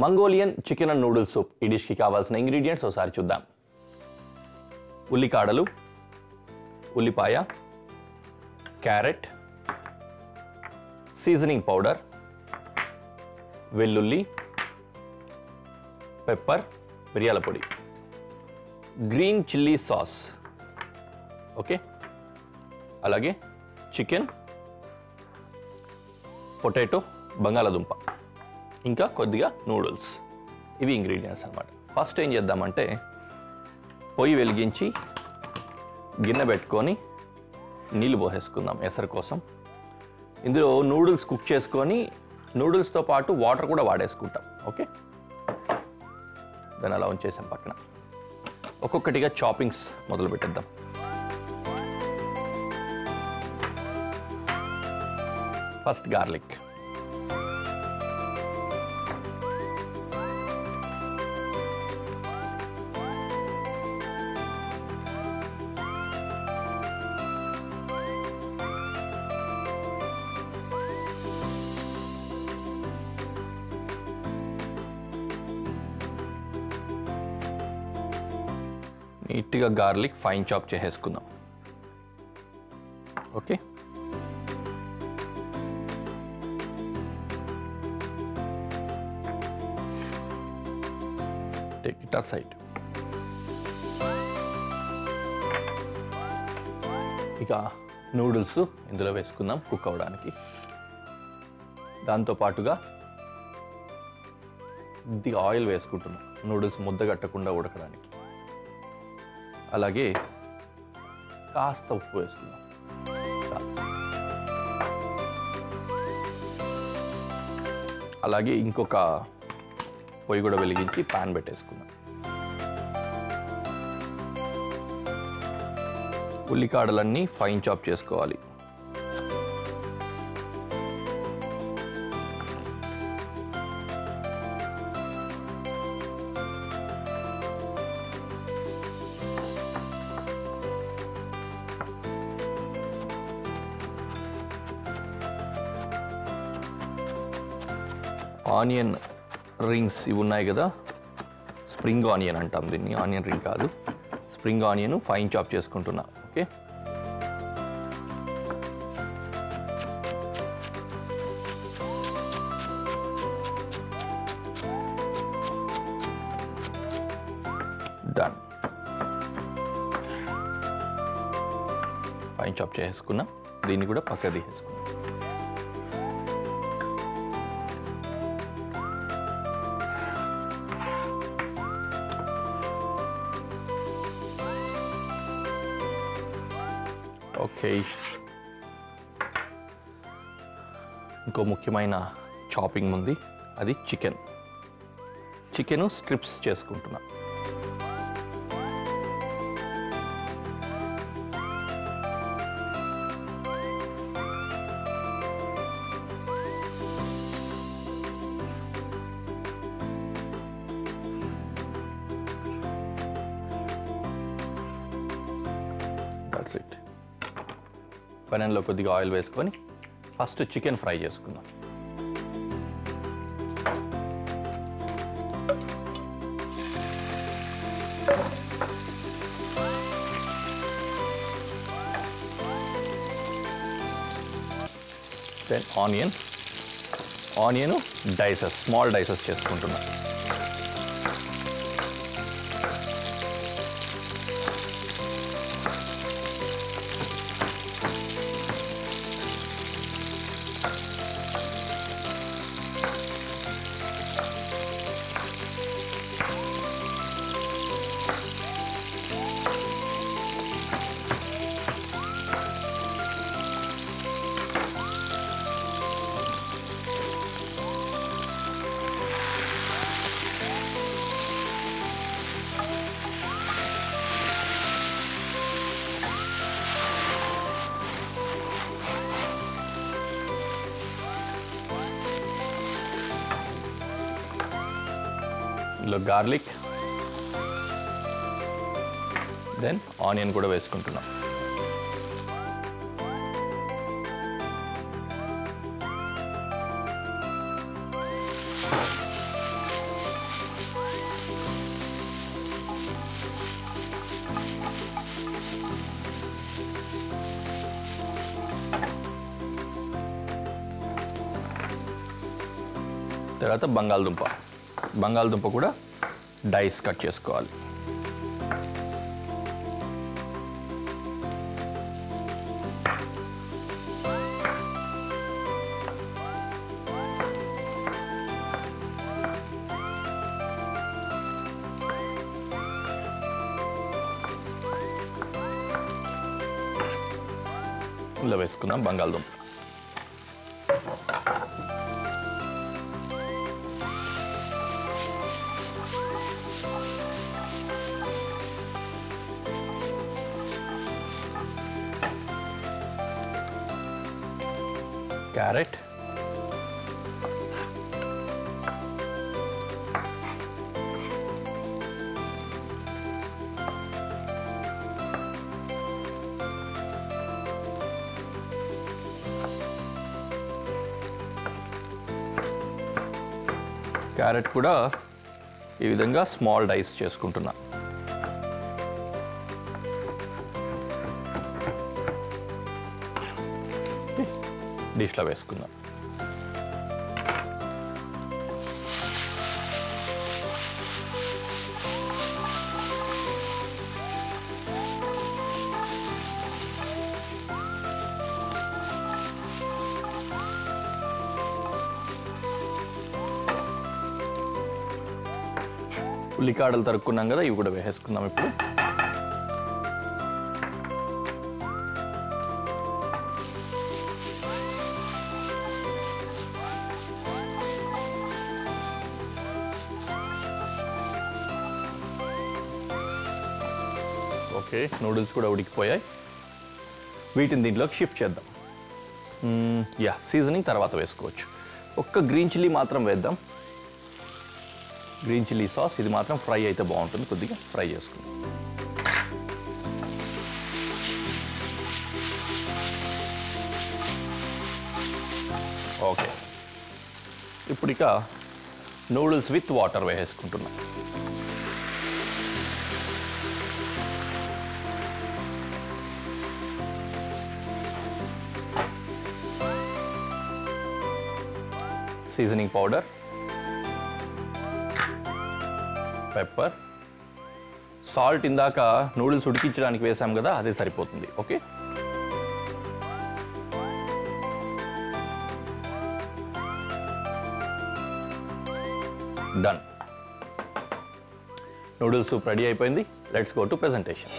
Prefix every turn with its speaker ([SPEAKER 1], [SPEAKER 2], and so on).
[SPEAKER 1] Mongolian chicken and noodles soup ఈ డిష్కి కావాల్సిన ingredients ఒకసారి చూద్దాం. ఉల్లికాడలు, ఉల్లిపాయ, క్యారెట్, సీజనింగ్ పౌడర్, వెల్లుల్లి, పెప్పర్, మిరియాల పొడి, గ్రీన్ చిల్లీ సాస్, ఓకే, అలాగే చికెన్, పొటాటో, బంగాళాదుంప, ఇంకా కొద్దిగా నూడిల్స్. ఇవి ఇంగ్రీడియంట్స్ అన్నమాట. ఫస్ట్ ఏం చేద్దామంటే పొయ్యి వెలిగించి గిన్నె పెట్టుకొని నీళ్ళు పోసేసుకుందాం ఎసరు కోసం. ఇందులో నూడిల్స్ కుక్ చేసుకొని నూడిల్స్తో పాటు వాటర్ కూడా వాడేసుకుంటాం. ఓకే, దాన్ని అలా ఉంచేసాం పక్కన. ఒక్కొక్కటిగా చాపింగ్స్ మొదలు పెట్టేద్దాం. ఫస్ట్ గార్లిక్, నీట్గా గార్లిక్ ఫైన్ చాప్ చేసేసుకుందాం. Okay, take it aside. ఇక నూడిల్స్ ఇందులో వేసుకుందాం కుక్ అవ్వడానికి. దాంతోపాటుగా కొద్దిగా ఆయిల్ వేసుకుంటున్నాం నూడిల్స్ ముద్ద కట్టకుండా ఉడకడానికి. అలాగే కాస్త ఉప్పు వేసుకుందాం. అలాగే ఇంకొక పొయ్యి కూడా వెలిగించి పాన్ పెట్టేసుకుందాం. ఉల్లికాడలన్నీ ఫైన్ చాప్ చేసుకోవాలి. ఆనియన్ రింగ్స్ ఇవి ఉన్నాయి కదా, స్ప్రింగ్ ఆనియన్ అంటాం దీన్ని, ఆనియన్ రింగ్ కాదు, స్ప్రింగ్ ఆనియన్ ఫైన్ చాప్ చేసుకుంటున్నా. Okay, done. ఫైన్ చాప్ చేసుకున్నా. దీన్ని కూడా పక్క తీసేసుకున్నా. ఓకే, ఇంకో ముఖ్యమైన చాపింగ్ ఉంది, అది చికెన్. చికెన్ స్ట్రిప్స్ చేసుకుంటున్నా. That's it. పెనంలో కొద్దిగా ఆయిల్ వేసుకొని ఫస్ట్ చికెన్ ఫ్రై చేసుకుందాం. Then onion dices, small dices చేసుకుంటున్నాం. ఇందులో గార్లిక్, దెన్ ఆనియన్ కూడా వేసుకుంటున్నాం. తర్వాత బంగాళదుంప కూడా డైస్ కట్ చేసుకోవాలి. ఇలా వేసుకుందాం బంగాళదుంప. క్యారెట్, క్యారెట్ కూడా ఈ విధంగా స్మాల్ డైస్ చేసుకుంటున్నా. డిష్లో వేసుకుందాం. ఉల్లికాడలు తరుక్కున్నాం కదా, ఇవి కూడా వేసేసుకుందాం ఇప్పుడు. ఓకే, నూడిల్స్ కూడా ఉడికిపోయాయి. వీటిని దీంట్లోకి షిఫ్ట్ చేద్దాం. సీజనింగ్ తర్వాత వేసుకోవచ్చు. ఒక్క గ్రీన్ చిల్లీ మాత్రం వేద్దాం. గ్రీన్ చిల్లీ సాస్ ఇది మాత్రం ఫ్రై అయితే బాగుంటుంది. కొద్దిగా ఫ్రై చేసుకుందాం. ఓకే, ఇప్పుడు ఇక నూడిల్స్ విత్ వాటర్ వేసేసుకుంటున్నాం. సీజనింగ్ పౌడర్, పెప్పర్, సాల్ట్ ఇందాక నూడిల్స్ ఉడికించడానికి వేసాం కదా, అదే సరిపోతుంది. Okay, done. Noodles soup ready అయిపోయింది. Let's go to presentation.